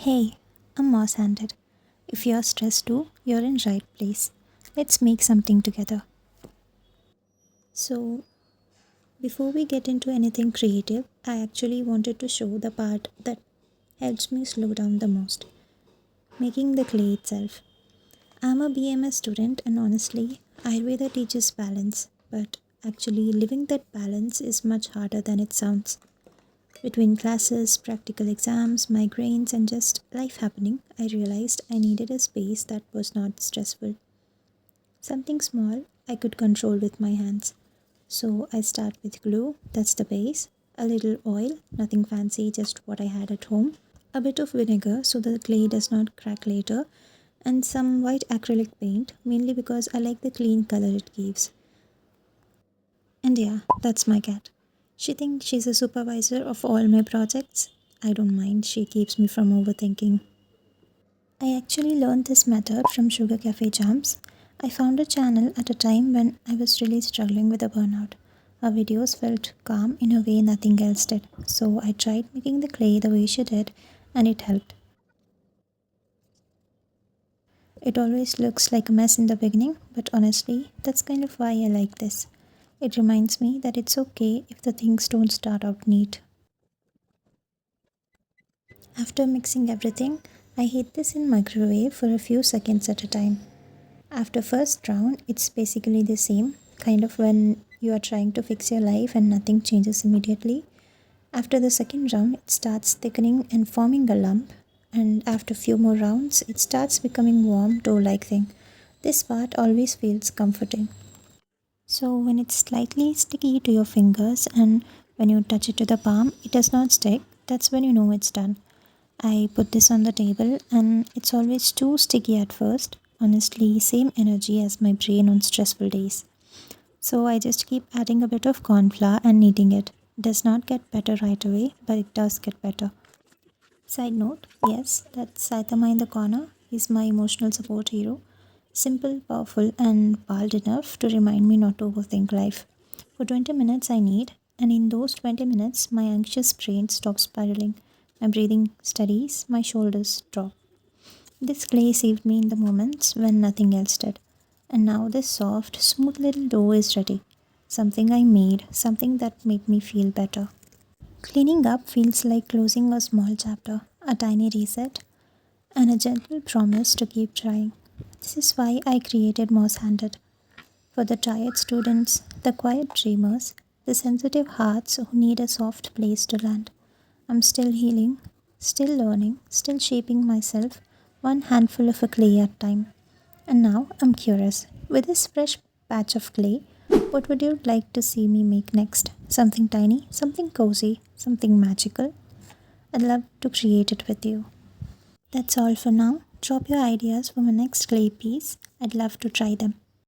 Hey, I'm moss handed. If you're stressed too, you're in right place. Let's make something together. So, before we get into anything creative, I actually wanted to show the part that helps me slow down the most, making the clay itself. I'm a BMS student and honestly, Ayurveda teaches balance, but actually living that balance is much harder than it sounds. Between classes, practical exams, migraines, and just life happening, I realized I needed a space that was not stressful. Something small I could control with my hands. So I start with glue, that's the base, a little oil, nothing fancy, just what I had at home, a bit of vinegar so the clay does not crack later, and some white acrylic paint, mainly because I like the clean color it gives. And yeah, that's my cat. She thinks she's a supervisor of all my projects. I don't mind, she keeps me from overthinking. I actually learned this method from Sugar Cafe Jams. I found a channel at a time when I was really struggling with a burnout. Her videos felt calm in a way nothing else did. So I tried making the clay the way she did, and it helped. It always looks like a mess in the beginning, but honestly, that's kind of why I like this. It reminds me that it's okay if the things don't start out neat. After mixing everything, I heat this in microwave for a few seconds at a time. After first round, it's basically the same, kind of when you are trying to fix your life and nothing changes immediately. After the second round, it starts thickening and forming a lump, and after few more rounds, it starts becoming warm dough-like thing. This part always feels comforting. So when it's slightly sticky to your fingers and when you touch it to the palm, it does not stick. That's when you know it's done. I put this on the table and it's always too sticky at first. Honestly, same energy as my brain on stressful days. So I just keep adding a bit of corn flour and kneading it. Does not get better right away, but it does get better. Side note, yes, that Saitama in the corner is my emotional support hero. Simple, powerful, and bald enough to remind me not to overthink life. For 20 minutes, I need, and in those 20 minutes, my anxious brain stops spiraling. My breathing steadies, my shoulders drop. This clay saved me in the moments when nothing else did. And now this soft, smooth little dough is ready. Something I made, something that made me feel better. Cleaning up feels like closing a small chapter, a tiny reset, and a gentle promise to keep trying. This is why I created Moss Handed. For the tired students, the quiet dreamers, the sensitive hearts who need a soft place to land. I'm still healing, still learning, still shaping myself, one handful of a clay at a time. And now I'm curious, with this fresh patch of clay, what would you like to see me make next? Something tiny, something cozy, something magical? I'd love to create it with you. That's all for now. Drop your ideas for my next clay piece. I'd love to try them.